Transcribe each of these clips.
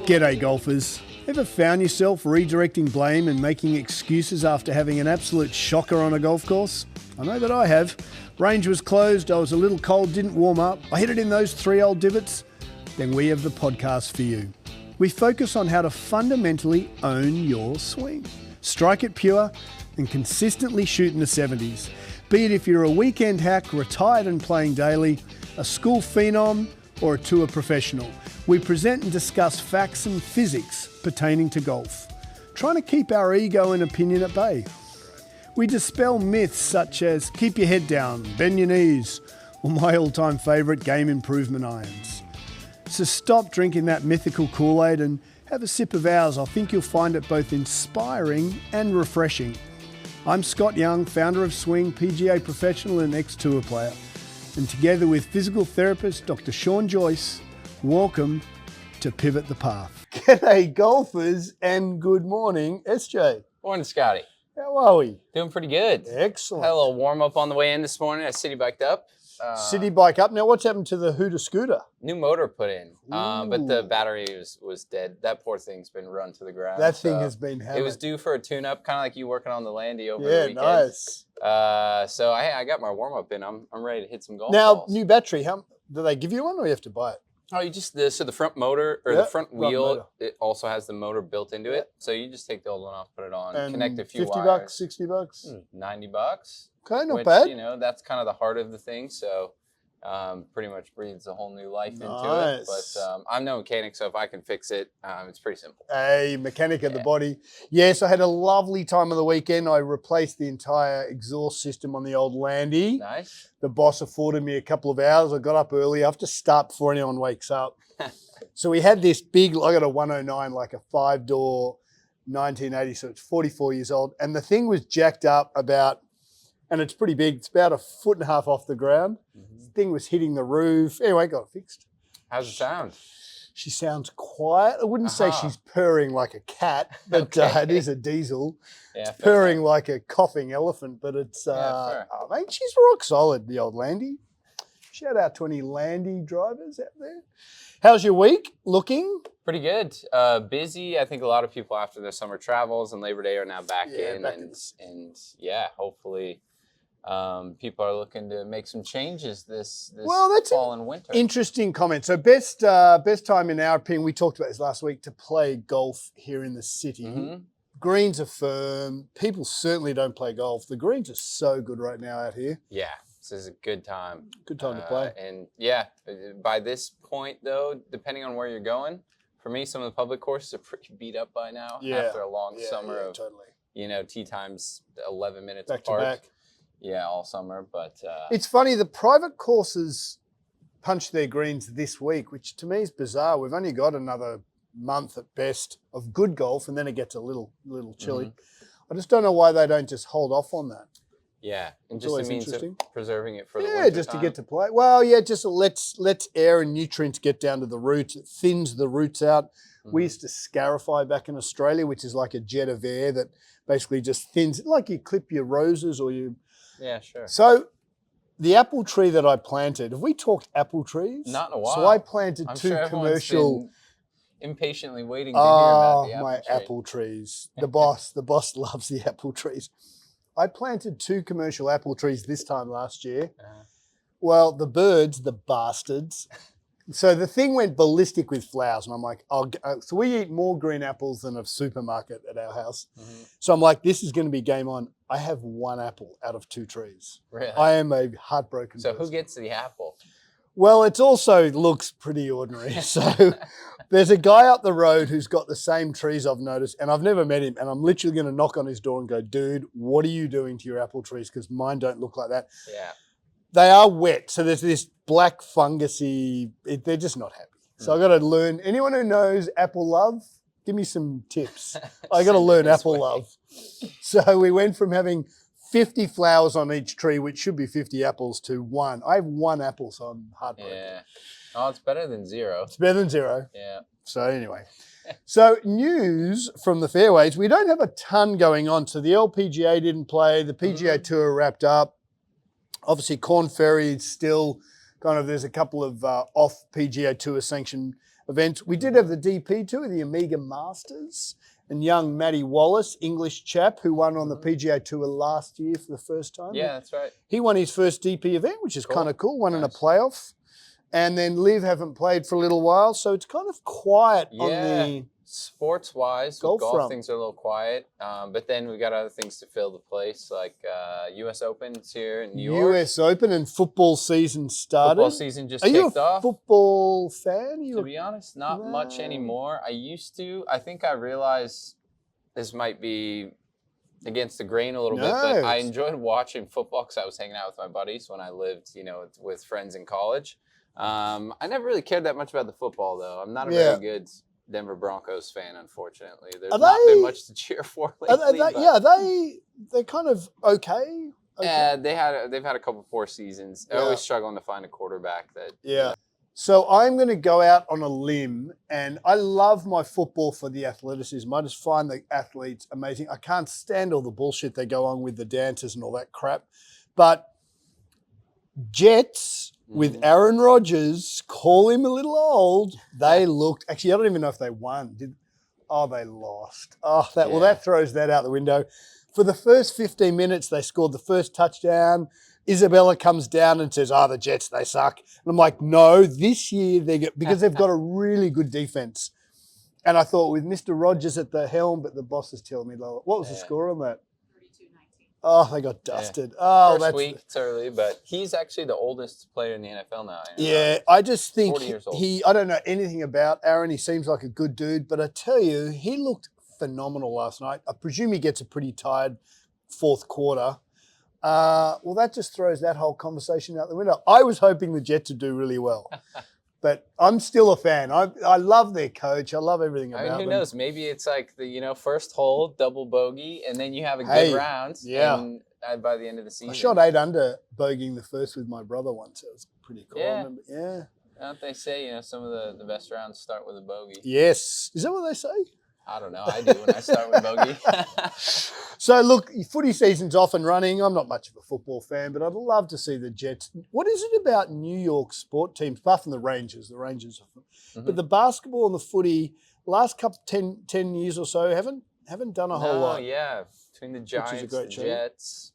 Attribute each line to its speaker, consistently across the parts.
Speaker 1: G'day golfers. Ever found yourself redirecting blame and making excuses after having an absolute shocker on a golf course? I know that I have. Range was closed, I was a little cold, didn't warm up, I hit it in those 3 old divots. Then we have the podcast for you. We focus on how to fundamentally own your swing. Strike it pure and consistently shoot in the 70s. Be it if you're a weekend hack, retired and playing daily, a school phenom or a tour professional. We present and discuss facts and physics pertaining to golf, trying to keep our ego and opinion at bay. We dispel myths such as keep your head down, bend your knees, or my all-time favourite, game improvement irons. So stop drinking that mythical Kool-Aid and have a sip of ours. I think you'll find it both inspiring and refreshing. I'm Scott Young, founder of Swing, PGA professional and ex-tour player. And together with physical therapist Dr. Sean Joyce, welcome to Pivot the Path. G'day golfers and good morning, SJ.
Speaker 2: Morning, Scotty.
Speaker 1: How are we?
Speaker 2: Doing pretty good.
Speaker 1: Excellent.
Speaker 2: Had a little warm up on the way in this morning. I city biked up.
Speaker 1: City bike up. Now what's happened to the Hooter scooter?
Speaker 2: New motor put in, but the battery was dead. That poor thing's been run to the ground.
Speaker 1: That thing has been hammered.
Speaker 2: It was due for a tune-up, kind of like you working on the Landy over the weekend.
Speaker 1: Yeah, nice.
Speaker 2: So I got my warm-up in. I'm ready to hit some golf
Speaker 1: Now,
Speaker 2: balls.
Speaker 1: new battery. How do they give you one or you have to buy it?
Speaker 2: Oh, you just so the front motor or the front wheel,
Speaker 1: motor.
Speaker 2: it also has the motor built into it. So you just take the old one off, put it on,
Speaker 1: And
Speaker 2: connect a few
Speaker 1: 50
Speaker 2: wires.
Speaker 1: bucks, 60 bucks?
Speaker 2: $90.
Speaker 1: Okay, not
Speaker 2: which,
Speaker 1: bad.
Speaker 2: You know, that's kind of the heart of the thing. So pretty much breathes a whole new life into it. But I'm no mechanic, so if I can fix it, it's pretty simple.
Speaker 1: A mechanic of the body. Yes, I had a lovely time of the weekend. I replaced the entire exhaust system on the old Landy.
Speaker 2: Nice.
Speaker 1: The boss afforded me a couple of hours. I got up early. I have to start before anyone wakes up. So we had this big, I got a 109, like a 5-door 1980, so it's 44 years old. And the thing was jacked up about, and it's pretty big, it's about 1.5 foot off the ground. The thing was hitting the roof. Anyway, got it fixed.
Speaker 2: How's it sound?
Speaker 1: She sounds quiet. I wouldn't say she's purring like a cat, but it is a diesel.
Speaker 2: Yeah,
Speaker 1: it's purring like a coughing elephant, but it's, mate, she's rock solid, the old Landy. Shout out to any Landy drivers out there. How's your week looking?
Speaker 2: Pretty good. Busy. I think a lot of people after their summer travels and Labor Day are now back in. And hopefully people are looking to make some changes this fall and winter.
Speaker 1: Interesting comment. So best time in our opinion, we talked about this last week, to play golf here in the city. Mm-hmm. Greens are firm. People certainly don't play golf. The greens are so good right now out here.
Speaker 2: Yeah. This is a good time.
Speaker 1: Good time to play.
Speaker 2: And yeah, by this point though, depending on where you're going, for me, some of the public courses are pretty beat up by now after a long summer of, tee times 11 minutes
Speaker 1: back
Speaker 2: apart.
Speaker 1: To back.
Speaker 2: Yeah, all summer. But
Speaker 1: it's funny, the private courses punched their greens this week, which to me is bizarre. We've only got another month at best of good golf, and then it gets a little chilly. Mm-hmm. I just don't know why they don't just hold off on that.
Speaker 2: Yeah, and just the means of preserving it for the winter
Speaker 1: Yeah, just to get to play. Well, yeah, just lets air and nutrients get down to the roots. It thins the roots out. Mm-hmm. We used to scarify back in Australia, which is like a jet of air that basically just thins, like you clip your roses or you...
Speaker 2: Yeah, sure.
Speaker 1: So the apple tree that I planted, have we talked apple trees?
Speaker 2: Not in a while.
Speaker 1: So I planted
Speaker 2: I'm
Speaker 1: two
Speaker 2: sure
Speaker 1: commercial...
Speaker 2: impatiently waiting to hear about the apple tree.
Speaker 1: Apple trees. The boss loves the apple trees. I planted 2 commercial apple trees this time last year. Well, the birds, the bastards. So the thing went ballistic with flowers. And I'm like, so we eat more green apples than a supermarket at our house. Mm-hmm. So I'm like, this is going to be game on. I have 1 apple out of 2 trees.
Speaker 2: Really?
Speaker 1: I am a heartbroken person.
Speaker 2: Who gets the apple?
Speaker 1: Well, it also looks pretty ordinary. So there's a guy up the road who's got the same trees I've noticed, and I've never met him, and I'm literally going to knock on his door and go, dude, what are you doing to your apple trees? Because mine don't look like that.
Speaker 2: Yeah.
Speaker 1: They are wet, so there's this black fungusy, they're just not happy. So I've got to learn, anyone who knows apple love, give me some tips. I got to learn apple love. So we went from having 50 flowers on each tree, which should be 50 apples, to 1. I have 1 apple, so I'm heartbroken.
Speaker 2: Yeah. Oh, it's better than 0.
Speaker 1: It's better than 0.
Speaker 2: Yeah.
Speaker 1: So anyway. So news from the fairways. We don't have a ton going on. So the LPGA didn't play. The PGA Tour wrapped up. Obviously, Corn Ferry is still kind of there's a couple of off PGA Tour sanctioned events. We did have the DP Tour, the Amiga Masters, and young Matty Wallace, English chap, who won on the PGA Tour last year for the first time.
Speaker 2: Yeah, that's right.
Speaker 1: He won his first DP event, which is kind of cool, won in a
Speaker 2: Nice.
Speaker 1: playoff. And then Liv haven't played for a little while, so it's kind of quiet on the
Speaker 2: sports-wise.
Speaker 1: golf
Speaker 2: Golf
Speaker 1: front.
Speaker 2: things are a little quiet, but then we got other things to fill the place, like U.S. Open's here in New York.
Speaker 1: US Open and football season started.
Speaker 2: Football season just
Speaker 1: Are you
Speaker 2: kicked
Speaker 1: a
Speaker 2: off.
Speaker 1: football fan?
Speaker 2: To be honest, not much anymore. I used to. I think I realized this might be against the grain a little bit, but I enjoyed watching football because I was hanging out with my buddies when I lived, with friends in college. I never really cared that much about the football, though. I'm not a very good Denver Broncos fan, unfortunately. There's not been much to cheer for lately.
Speaker 1: They're kind of okay.
Speaker 2: Yeah, they've had a couple poor seasons. They're always struggling to find a quarterback that.
Speaker 1: Yeah. So I'm going to go out on a limb, and I love my football for the athleticism. I just find the athletes amazing. I can't stand all the bullshit they go on with the dances and all that crap. But Jets with Aaron Rodgers, call him a little old, they looked, actually I don't even know if they won. They lost. That throws that out the window. For the first 15 minutes, they scored the first touchdown. Isabella comes down and says, the Jets, they suck. And I'm like, no, this year because they've got a really good defense. And I thought with Mr. Rodgers at the helm, but the boss is telling me lower. What was the score on that?
Speaker 2: 32-19.
Speaker 1: Oh, they got dusted.
Speaker 2: First week, it's early, but he's actually the oldest player in the NFL now.
Speaker 1: I just think
Speaker 2: 40 years old.
Speaker 1: I don't know anything about Aaron. He seems like a good dude, but I tell you, he looked phenomenal last night. I presume he gets a pretty tired fourth quarter. That just throws that whole conversation out the window. I was hoping the Jets would do really well, but I'm still a fan. I love their coach. I love everything about them.
Speaker 2: Who knows? Maybe it's like the first hole, double bogey, and then you have a good round.
Speaker 1: Yeah.
Speaker 2: And by the end of the season.
Speaker 1: I shot 8 under bogeying the first with my brother once. It was pretty cool.
Speaker 2: Yeah. Don't they say, some of the best rounds start with a bogey?
Speaker 1: Yes. Is that what they say?
Speaker 2: I don't know. I do when I start with bogey.
Speaker 1: So, look, footy season's off and running. I'm not much of a football fan, but I'd love to see the Jets. What is it about New York sport teams, apart from the Rangers? The Rangers, but the basketball and the footy, last couple 10 years or so, haven't done a whole lot.
Speaker 2: Oh, yeah. Between the Giants, the Jets.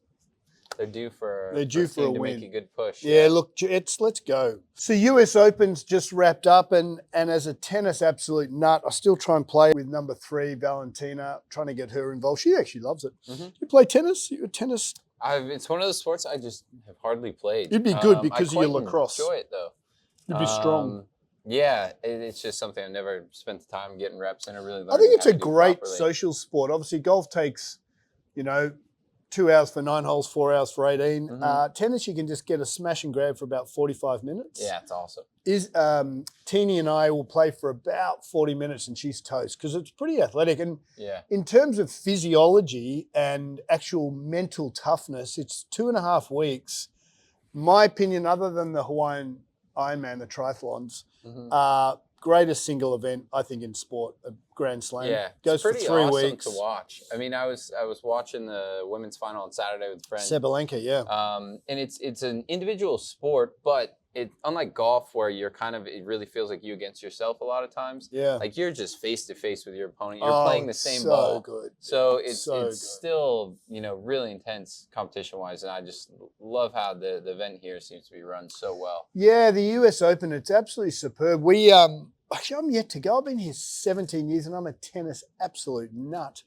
Speaker 2: They're due for a win. Make a good push.
Speaker 1: Yeah, look, Jets, let's go. So US Open's just wrapped up, and as a tennis absolute nut, I still try and play with number 3, Valentina, trying to get her involved. She actually loves it. You play tennis? You're a tennis?
Speaker 2: It's one of those sports I just have hardly played.
Speaker 1: You'd be good because of your lacrosse.
Speaker 2: I enjoy it, though.
Speaker 1: You'd be strong.
Speaker 2: Yeah, it's just something I've never spent the time getting reps in. I
Speaker 1: think it's a great social sport. Obviously, golf takes, 2 hours for 9 holes, 4 hours for 18. Tennis, you can just get a smash and grab for about 45 minutes.
Speaker 2: Yeah, it's awesome.
Speaker 1: Teeny and I will play for about 40 minutes and she's toast because it's pretty athletic. And
Speaker 2: yeah,
Speaker 1: in terms of physiology and actual mental toughness, it's 2.5 weeks. My opinion, other than the Hawaiian Ironman, the triathlons, greatest single event, I think, in sport, a Grand Slam.
Speaker 2: Yeah,
Speaker 1: goes for 3 weeks.
Speaker 2: To watch. I mean, I was watching the women's final on Saturday with a friend.
Speaker 1: Sabalenka, yeah.
Speaker 2: And it's an individual sport, but unlike golf where it really feels like you against yourself a lot of times.
Speaker 1: Yeah.
Speaker 2: Like you're just face to face with your opponent. You're playing the same ball.
Speaker 1: Good.
Speaker 2: So it's still, really intense competition wise. And I just love how the event here seems to be run so well.
Speaker 1: Yeah, the US Open, it's absolutely superb. Actually, I'm yet to go. I've been here 17 years and I'm a tennis absolute nut.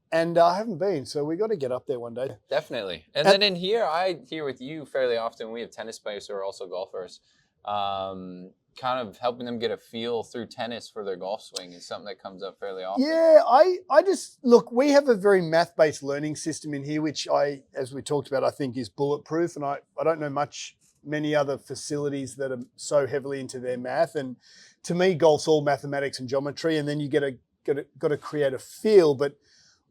Speaker 1: And I haven't been, so we got to get up there one day.
Speaker 2: Definitely. And then in here, I hear with you fairly often, we have tennis players who are also golfers. Kind of helping them get a feel through tennis for their golf swing is something that comes up fairly often.
Speaker 1: Yeah, I just, look, we have a very math-based learning system in here, which as we talked about, I think is bulletproof. And I don't know many other facilities that are so heavily into their math. And to me, golf's all mathematics and geometry, and then you got to create a feel. But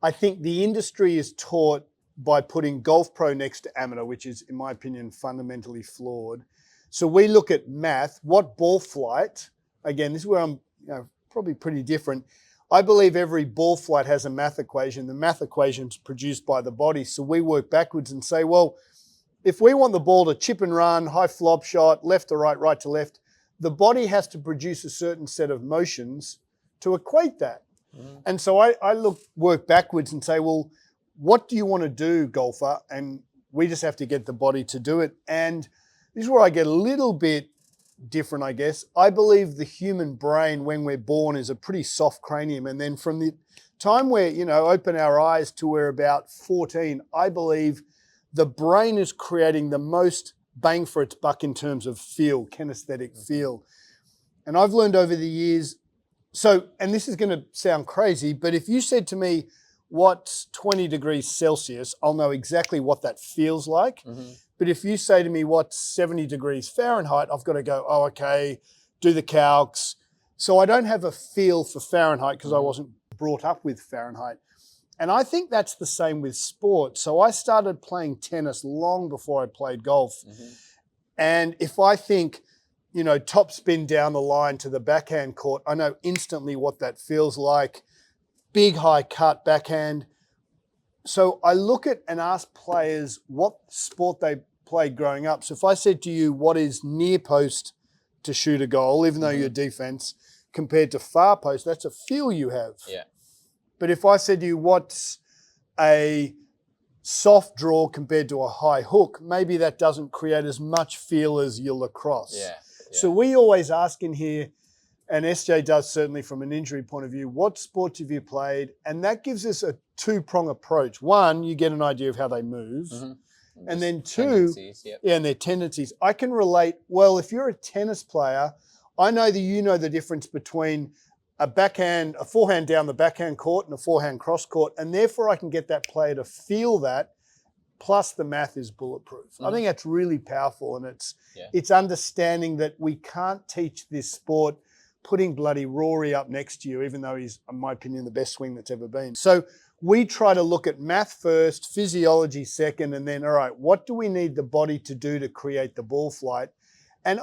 Speaker 1: I think the industry is taught by putting golf pro next to amateur, which is, in my opinion, fundamentally flawed. So we look at math, what ball flight, again, this is where I'm probably pretty different. I believe every ball flight has a math equation. The math equation is produced by the body. So we work backwards and say, well, if we want the ball to chip and run, high flop shot, left to right, right to left, the body has to produce a certain set of motions to equate that. Mm-hmm. And so I work backwards and say, well, what do you want to do, golfer? And we just have to get the body to do it. And this is where I get a little bit different, I guess. I believe the human brain, when we're born, is a pretty soft cranium. And then from the time where, open our eyes to we're about 14, I believe the brain is creating the most bang for its buck in terms of feel, kinesthetic feel. And I've learned over the years, and this is going to sound crazy, but if you said to me, what's 20 degrees Celsius, I'll know exactly what that feels like. Mm-hmm. But if you say to me, what's 70 degrees Fahrenheit, I've got to go, oh, okay, do the calcs. So I don't have a feel for Fahrenheit because I wasn't brought up with Fahrenheit. And I think that's the same with sport. So I started playing tennis long before I played golf. Mm-hmm. And if I think, top spin down the line to the backhand court, I know instantly what that feels like. Big high cut backhand. So I look at and ask players what sport they played growing up. So if I said to you, what is near post to shoot a goal, even though you're defense, compared to far post, that's a feel you have.
Speaker 2: Yeah.
Speaker 1: But if I said to you, what's a soft draw compared to a high hook, maybe that doesn't create as much feel as your lacrosse.
Speaker 2: Yeah.
Speaker 1: So we always ask in here, and SJ does certainly from an injury point of view, what sports have you played? And that gives us a two-prong approach. One, you get an idea of how they move. Mm-hmm. And then two, and their tendencies. I can relate, well, if you're a tennis player, I know that you know the difference between a forehand down the backhand court and a forehand cross court, and therefore I can get that player to feel that, plus the math is bulletproof. Mm-hmm. I think that's really powerful, and it's understanding that we can't teach this sport putting bloody Rory up next to you, even though he's, in my opinion, the best swing that's ever been. So we try to look at math first, physiology second, and then, all right, what do we need the body to do to create the ball flight? And,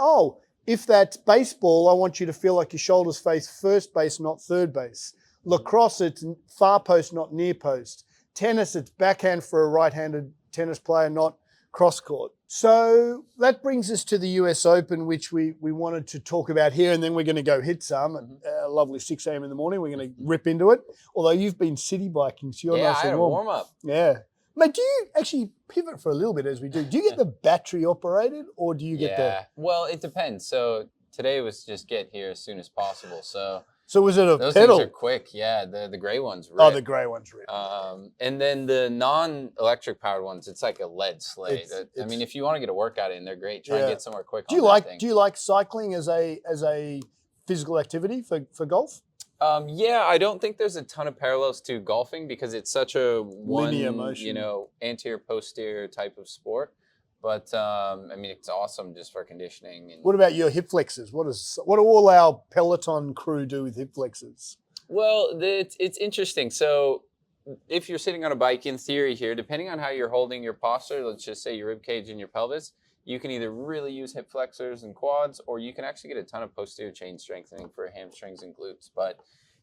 Speaker 1: if that's baseball, I want you to feel like your shoulders face first base, not third base. Lacrosse, it's far post, not near post. Tennis, it's backhand for a right-handed tennis player, not cross court. So that brings us to the US Open, which we wanted to talk about here, and then we're going to go hit some at a lovely 6 a.m. in the morning. We're going to rip into it. Although you've been city biking, so you're nice and warm.
Speaker 2: I had a warm-up.
Speaker 1: Yeah. Mate, do you actually pivot for a little bit as we do? Do you get the battery operated, or do you get the...
Speaker 2: Well, it depends. So today was just get here as soon as possible. So
Speaker 1: was it a
Speaker 2: those
Speaker 1: pedal?
Speaker 2: Things are quick. Yeah, the gray ones rip.
Speaker 1: Oh, the gray ones rip.
Speaker 2: And then the non-electric powered ones, it's like a lead slate. I mean, if you want to get a workout in, they're great. Try and get somewhere quick. Do
Speaker 1: you like cycling as a physical activity for golf?
Speaker 2: Yeah, I don't think there's a ton of parallels to golfing because it's such a linear motion, anterior posterior type of sport. But I mean, it's awesome just for conditioning.
Speaker 1: What about your hip flexors? What do all our Peloton crew do with hip flexors?
Speaker 2: Well, it's interesting. So if you're sitting on a bike, in theory here, depending on how you're holding your posture, let's just say your rib cage and your pelvis, you can either really use hip flexors and quads, or you can actually get a ton of posterior chain strengthening for hamstrings and glutes. But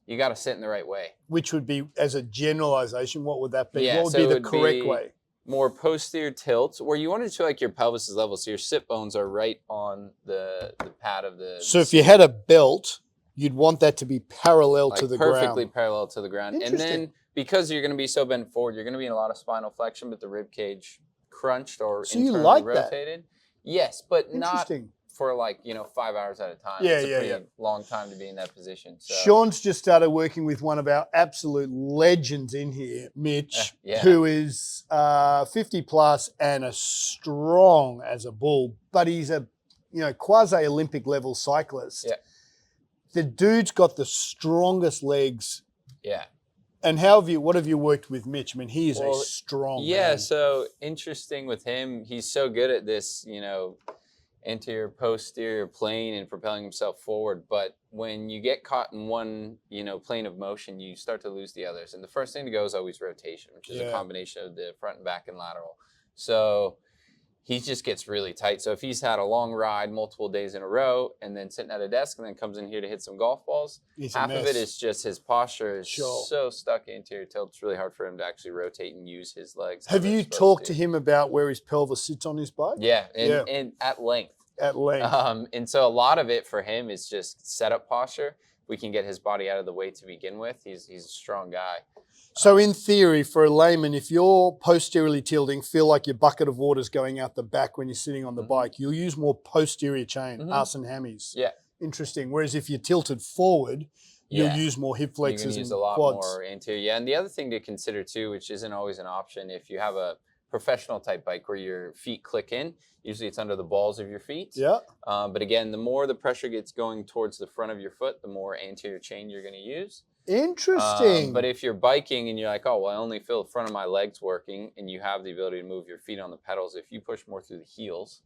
Speaker 2: you got to sit in the right way.
Speaker 1: Which would be, as a generalization, what would that be? What would be the correct way?
Speaker 2: More posterior tilt, where you want to feel like your pelvis is level, so your sit bones are right on the pad of the...
Speaker 1: So if you had a belt, you'd want that to be parallel to the ground.
Speaker 2: Perfectly parallel to the ground. And then, because you're going to be so bent forward, you're going to be in a lot of spinal flexion, but the rib cage crunched or internally rotated. That? Yes, but not for 5 hours at a time. It's a pretty long time to be in that position. So.
Speaker 1: Sean's just started working with one of our absolute legends in here, Mitch, who is 50 plus and as strong as a bull, but he's a quasi-Olympic level cyclist. Yeah. The dude's got the strongest legs. And what have you worked with Mitch? I mean, he is a strong man.
Speaker 2: So interesting with him. He's so good at this, anterior, posterior plane and propelling himself forward. But when you get caught in one, plane of motion, you start to lose the others. And the first thing to go is always rotation, which is a combination of the front and back and lateral. So he just gets really tight. So if he's had a long ride multiple days in a row and then sitting at a desk and then comes in here to hit some golf balls, half of it is just his posture is so stuck into your tilt. It's really hard for him to actually rotate and use his legs.
Speaker 1: Have you talked to him about where his pelvis sits on his bike?
Speaker 2: Yeah, and at length.
Speaker 1: At length.
Speaker 2: And so a lot of it for him is just setup posture. We can get his body out of the way to begin with. He's a strong guy.
Speaker 1: So in theory, for a layman, if you're posteriorly tilting, feel like your bucket of water is going out the back when you're sitting on the bike, you'll use more posterior chain, arse and hammies.
Speaker 2: Yeah.
Speaker 1: Interesting. Whereas if you're tilted forward, you'll use more hip flexors and
Speaker 2: use a lot
Speaker 1: quads.
Speaker 2: more anterior. Yeah, and the other thing to consider too, which isn't always an option, if you have a professional type bike where your feet click in, usually it's under the balls of your feet.
Speaker 1: Yeah.
Speaker 2: But again, the more the pressure gets going towards the front of your foot, the more anterior chain you're going to use.
Speaker 1: Interesting.
Speaker 2: But if you're biking and you're like, oh, well, I only feel the front of my legs working, and you have the ability to move your feet on the pedals, if you push more through the heels,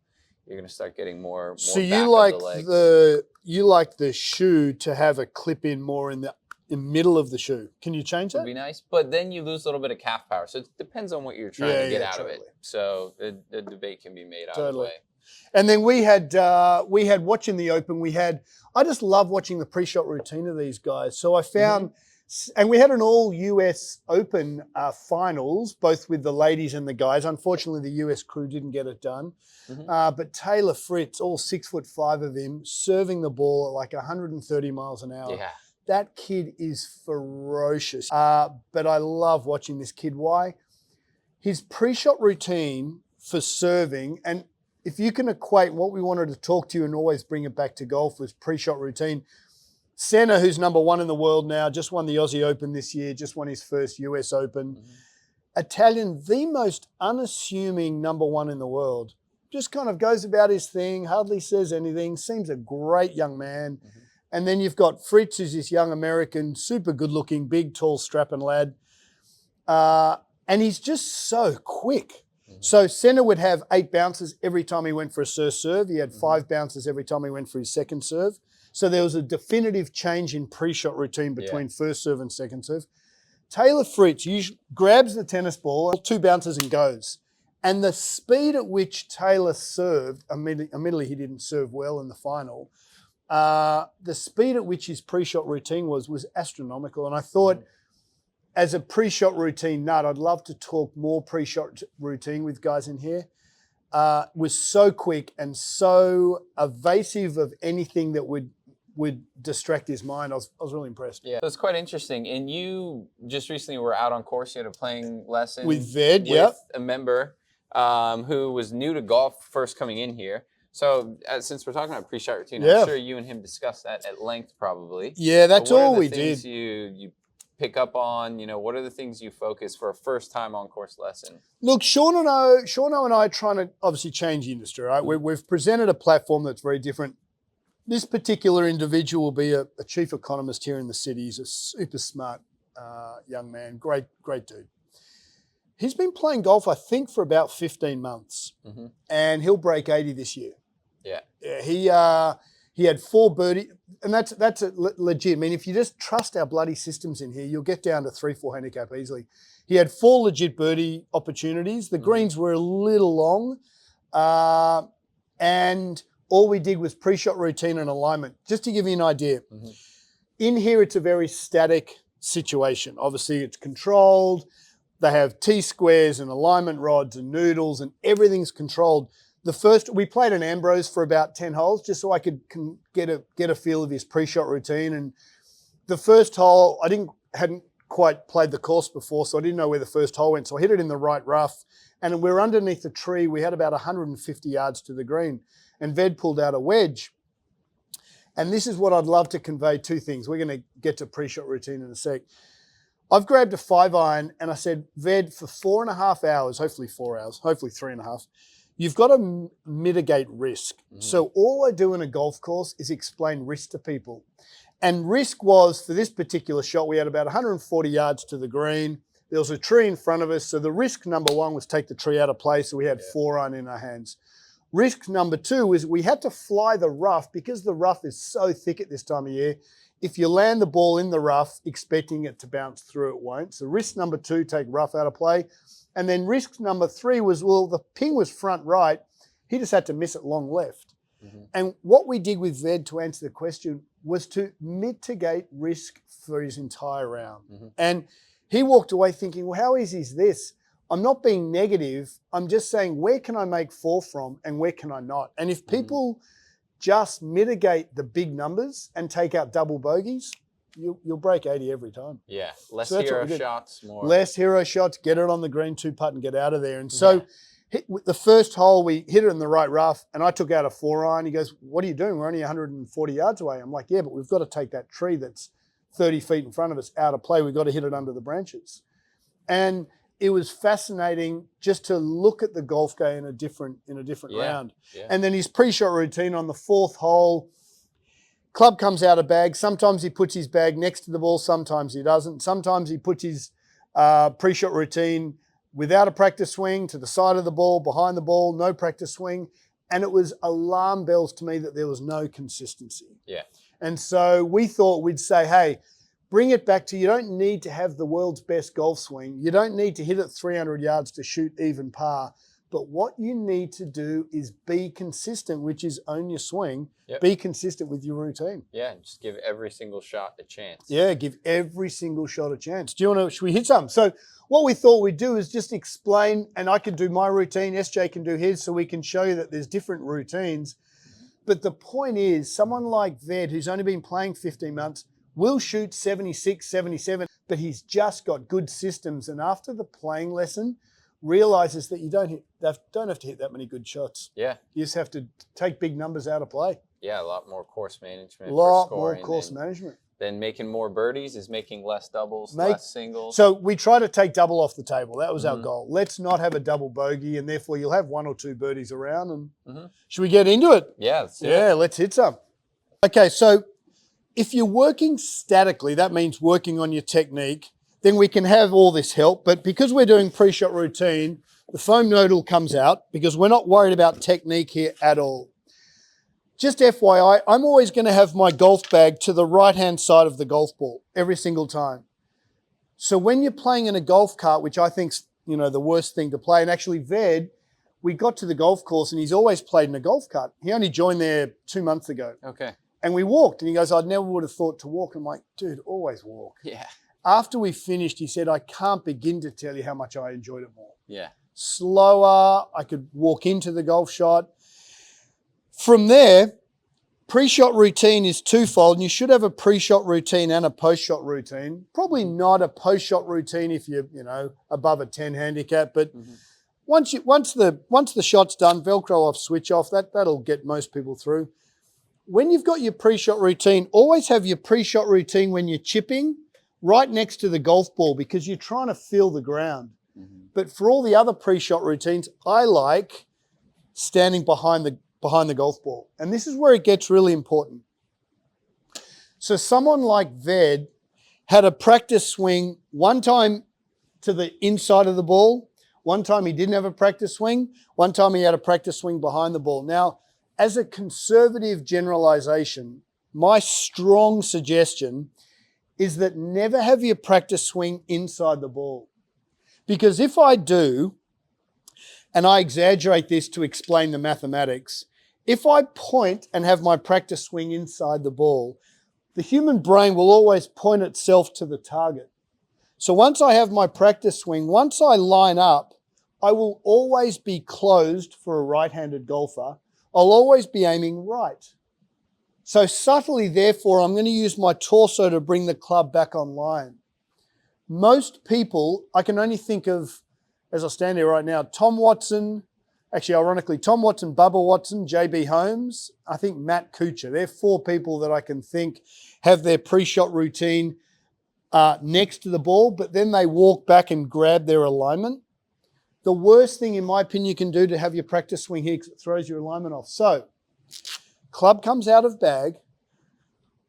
Speaker 2: you're going to start getting more
Speaker 1: so you
Speaker 2: back
Speaker 1: like
Speaker 2: of the legs.
Speaker 1: you like the shoe to have a clip in more in the middle of the shoe. Can you change that?
Speaker 2: Would be nice, but then you lose a little bit of calf power. So it depends on what you're trying to get out of it. So the debate can be made out of the way.
Speaker 1: And then we had watching the Open, I just love watching the pre-shot routine of these guys. So I found, and we had an all US Open finals, both with the ladies and the guys. Unfortunately, the US crew didn't get it done. But Taylor Fritz, all 6'5" of him, serving the ball at like 130 miles an hour.
Speaker 2: Yeah.
Speaker 1: That kid is ferocious. But I love watching this kid. Why? His pre-shot routine for serving, and if you can equate what we wanted to talk to you and always bring it back to golf was pre-shot routine. Senna, who's #1 in the world now, just won the Aussie Open this year, just won his first US Open. Italian, the most unassuming #1 in the world, just kind of goes about his thing, hardly says anything, seems a great young man. And then you've got Fritz, who's this young American, super good looking, big, tall, strapping lad. And he's just so quick. So Senna would have 8 bounces every time he went for a serve. He had 5 bounces every time he went for his second serve. So there was a definitive change in pre-shot routine between first serve and second serve. Taylor Fritz usually grabs the tennis ball, 2 bounces and goes. And the speed at which Taylor served, admittedly he didn't serve well in the final, the speed at which his pre-shot routine was astronomical. And I thought, as a pre-shot routine nut, I'd love to talk more pre-shot routine with guys in here. Was so quick and so evasive of anything that would distract his mind. I was really impressed.
Speaker 2: Yeah, so it's quite interesting. And you just recently were out on course. You had a playing lesson
Speaker 1: with Ved,
Speaker 2: with a member who was new to golf, first coming in here. So since we're talking about pre-shot routine, I'm sure you and him discussed that at length, probably.
Speaker 1: Yeah, that's all we did.
Speaker 2: You pick up on, what are the things you focus for a first time on course lesson?
Speaker 1: Look, Sean and I are trying to obviously change the industry, right? We've presented a platform that's very different. This particular individual will be a chief economist here in the city. He's a super smart young man, great dude. He's been playing golf, I think, for about 15 months, and he'll break 80 this year. Yeah, he had 4 birdie, and that's legit. I mean, if you just trust our bloody systems in here, you'll get down to 3-4 handicap easily. He had 4 legit birdie opportunities. The greens were a little long, and all we did was pre-shot routine and alignment. Just to give you an idea, in here it's a very static situation. Obviously, it's controlled. They have T-squares and alignment rods and noodles, and everything's controlled. We played an Ambrose for about 10 holes just so I could get a feel of his pre-shot routine. And the first hole, hadn't quite played the course before, so I didn't know where the first hole went. So I hit it in the right rough, and we were underneath a tree. We had about 150 yards to the green, and Ved pulled out a wedge. And this is what I'd love to convey, 2 things. We're going to get to pre-shot routine in a sec. I've grabbed a 5-iron, and I said, Ved, for 4.5 hours, hopefully 4 hours, hopefully 3.5, you've got to mitigate risk. So all I do in a golf course is explain risk to people. And risk was, for this particular shot, we had about 140 yards to the green. There was a tree in front of us. So the risk number 1 was take the tree out of play. So we had 4-iron in our hands. Risk number 2 is we had to fly the rough because the rough is so thick at this time of year. If you land the ball in the rough, expecting it to bounce through, it won't. So risk number 2, take rough out of play. And then risk number 3 was, well, the ping was front right. He just had to miss it long left. And what we did with Ved, to answer the question, was to mitigate risk for his entire round. And he walked away thinking, well, how easy is this? I'm not being negative. I'm just saying, where can I make four from and where can I not? And if people just mitigate the big numbers and take out double bogeys, you'll break 80 every time.
Speaker 2: Yeah, less hero shots, more.
Speaker 1: Less hero shots, get it on the green, 2-putt and get out of there. And so the first hole, we hit it in the right rough and I took out a 4-iron. He goes, what are you doing? We're only 140 yards away. I'm like, yeah, but we've got to take that tree that's 30 feet in front of us out of play. We've got to hit it under the branches. And it was fascinating just to look at the golf game in a different round. Yeah. And then his pre-shot routine on the 4th hole, club comes out of bag. Sometimes he puts his bag next to the ball. Sometimes he doesn't. Sometimes he puts his pre-shot routine without a practice swing to the side of the ball, behind the ball, no practice swing. And it was alarm bells to me that there was no consistency.
Speaker 2: Yeah.
Speaker 1: And so we thought we'd say, hey, bring it back to, you don't need to have the world's best golf swing. You don't need to hit it 300 yards to shoot even par. But what you need to do is be consistent, which is own your swing. Yep. Be consistent with your routine.
Speaker 2: Yeah, just give every single shot a chance.
Speaker 1: Yeah, give every single shot a chance. Should we hit some? So what we thought we'd do is just explain, and I can do my routine, SJ can do his, so we can show you that there's different routines. But the point is, someone like Ved, who's only been playing 15 months, will shoot 76, 77, but he's just got good systems. And after the playing lesson, realizes that you don't have to hit that many good shots.
Speaker 2: Yeah.
Speaker 1: You just have to take big numbers out of play.
Speaker 2: Yeah, a lot more course management.
Speaker 1: A lot more course management.
Speaker 2: Then making more birdies is making less doubles, less singles.
Speaker 1: So we try to take double off the table. That was our goal. Let's not have a double bogey, and therefore you'll have 1 or 2 birdies around. And should we get into it?
Speaker 2: Yeah,
Speaker 1: let's hit some. Okay, so if you're working statically, that means working on your technique, then we can have all this help. But because we're doing pre-shot routine, the foam nodal comes out because we're not worried about technique here at all. Just FYI, I'm always going to have my golf bag to the right-hand side of the golf ball every single time. So when you're playing in a golf cart, which I think's, the worst thing to play, and actually Ved, we got to the golf course and he's always played in a golf cart. He only joined there 2 months ago.
Speaker 2: Okay.
Speaker 1: And we walked and he goes, I never would have thought to walk. I'm like, dude, always walk.
Speaker 2: Yeah.
Speaker 1: After we finished, he said, I can't begin to tell you how much I enjoyed it more.
Speaker 2: Yeah.
Speaker 1: Slower, I could walk into the golf shot. From there, pre-shot routine is twofold, and you should have a pre-shot routine and a post-shot routine. Probably not a post-shot routine if you're, above a 10 handicap, but once the shot's done, Velcro off, switch off, that'll get most people through. When you've got your pre-shot routine, always have your pre-shot routine when you're chipping right next to the golf ball because you're trying to feel the ground. But for all the other pre-shot routines, I like standing behind the golf ball. And this is where it gets really important. So someone like Ved had a practice swing one time to the inside of the ball, one time he didn't have a practice swing, one time he had a practice swing behind the ball. Now, as a conservative generalization, my strong suggestion is that never have your practice swing inside the ball. Because if I do, and I exaggerate this to explain the mathematics, if I point and have my practice swing inside the ball, the human brain will always point itself to the target. So once I have my practice swing, once I line up, I will always be closed for a right-handed golfer. I'll always be aiming right. So subtly, therefore, I'm going to use my torso to bring the club back online. Most people, I can only think of, as I stand here right now, Tom Watson, Bubba Watson, JB Holmes, I think Matt Kuchar. They're 4 people that I can think have their pre-shot routine next to the ball, but then they walk back and grab their alignment. The worst thing, in my opinion, you can do to have your practice swing here because it throws your alignment off. So, club comes out of bag.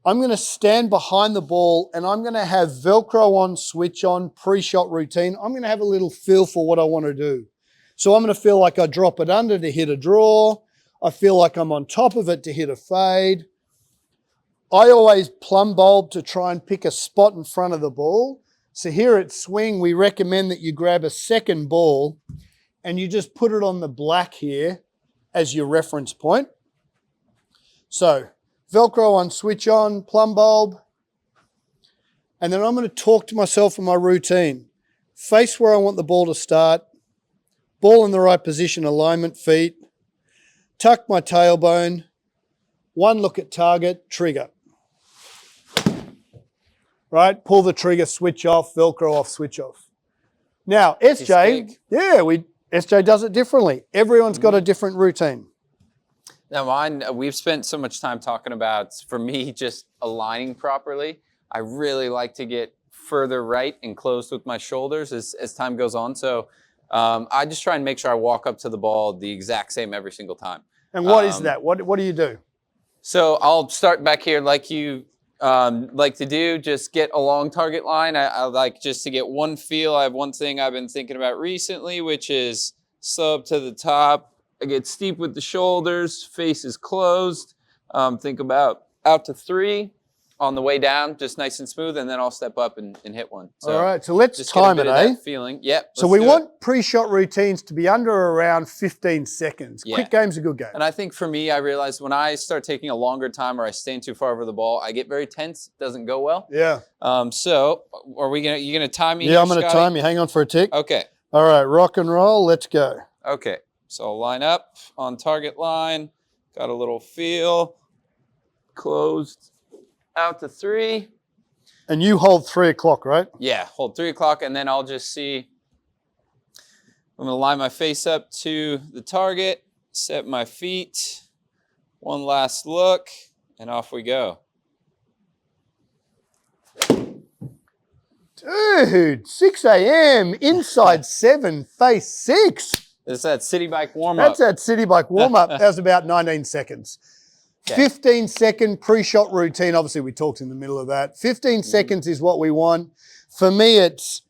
Speaker 1: I'm going to stand behind the ball and I'm going to have Velcro on, switch on, pre-shot routine. I'm going to have a little feel for what I want to do. So I'm going to feel like I drop it under to hit a draw. I feel like I'm on top of it to hit a fade. I always plumb bulb to try and pick a spot in front of the ball. So here at Swing, we recommend that you grab a second ball and you just put it on the black here as your reference point. So Velcro on, switch on, plumb bulb. And then I'm going to talk to myself in my routine. Face where I want the ball to start. Ball in the right position, alignment, feet. Tuck my tailbone. One look at target, trigger. Right? Pull the trigger, switch off, Velcro off, switch off. Now, SJ, SJ does it differently. Everyone's got a different routine.
Speaker 2: Now mine, we've spent so much time talking about, for me, just aligning properly. I really like to get further right and closed with my shoulders as time goes on. So I just try and make sure I walk up to the ball the exact same every single time.
Speaker 1: And what is that? What do you do?
Speaker 2: So I'll start back here like you like to do, just get a long target line. I like just to get one feel. I have one thing I've been thinking about recently, which is slow up to the top. I get steep with the shoulders, face is closed. Think about out to 3 on the way down, just nice and smooth, and then I'll step up and hit one. So
Speaker 1: all right, so let's time it, eh?
Speaker 2: Feeling. Yep.
Speaker 1: So we want pre-shot routines to be under around 15 seconds. Yeah. Quick game's a good game.
Speaker 2: And I think for me, I realized when I start taking a longer time or I stand too far over the ball, I get very tense. It doesn't go well.
Speaker 1: Yeah.
Speaker 2: So are you gonna time me?
Speaker 1: Yeah, I'm gonna time you. Hang on for a tick.
Speaker 2: Okay.
Speaker 1: All right, rock and roll. Let's go.
Speaker 2: Okay. So I'll line up on target line. Got a little feel. Closed. Out to 3.
Speaker 1: And you hold 3 o'clock, right?
Speaker 2: Yeah, hold 3 o'clock, and then I'll just see. I'm gonna line my face up to the target, set my feet, one last look, and off we go.
Speaker 1: Dude, 6 a.m., inside 7, face 6.
Speaker 2: That's that city bike warm-up.
Speaker 1: That's that city bike warm-up. That was about 19 seconds. Okay. 15-second pre-shot routine. Obviously, we talked in the middle of that. 15 seconds is what we want. For me, it's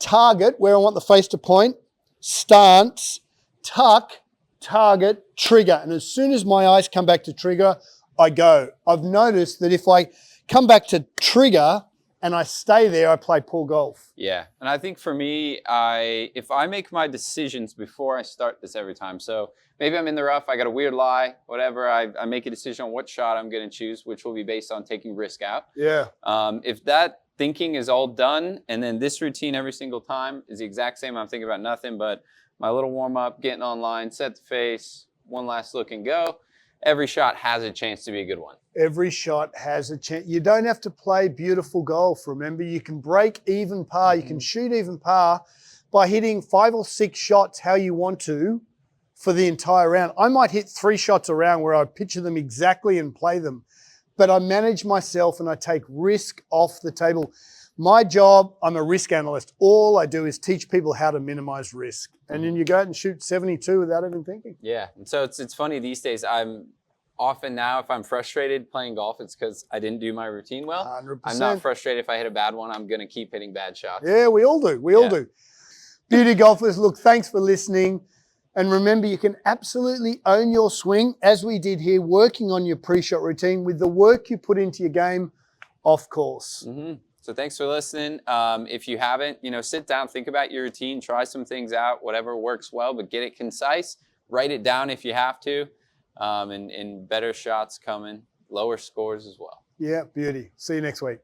Speaker 1: target, where I want the face to point, stance, tuck, target, trigger. And as soon as my eyes come back to trigger, I go. I've noticed that if I come back to trigger and I stay there, I play poor golf.
Speaker 2: Yeah, and I think for me, if I make my decisions before I start this every time, so maybe I'm in the rough, I got a weird lie, whatever, I make a decision on what shot I'm going to choose, which will be based on taking risk out.
Speaker 1: Yeah.
Speaker 2: If that thinking is all done, and then this routine every single time is the exact same, I'm thinking about nothing but my little warm-up, getting online, set the face, one last look and go. Every shot has a chance to be a good one.
Speaker 1: Every shot has a chance. You don't have to play beautiful golf. Remember, you can break even par. You can shoot even par by hitting 5 or 6 shots how you want to for the entire round. I might hit 3 shots a round where I picture them exactly and play them, but I manage myself and I take risk off the table. My job, I'm a risk analyst. All I do is teach people how to minimize risk. And then you go out and shoot 72 without even thinking.
Speaker 2: Yeah, and so it's funny these days, I'm often now, if I'm frustrated playing golf, it's because I didn't do my routine well.
Speaker 1: 100%.
Speaker 2: I'm not frustrated if I hit a bad one. I'm going to keep hitting bad shots.
Speaker 1: Yeah, we all do. We all do. Beauty golfers, look, thanks for listening. And remember, you can absolutely own your swing, as we did here, working on your pre-shot routine with the work you put into your game off course.
Speaker 2: So thanks for listening. If you haven't, sit down, think about your routine, try some things out, whatever works well, but get it concise. Write it down if you have to. And better shots coming, lower scores as well.
Speaker 1: Yeah, beauty. See you next week.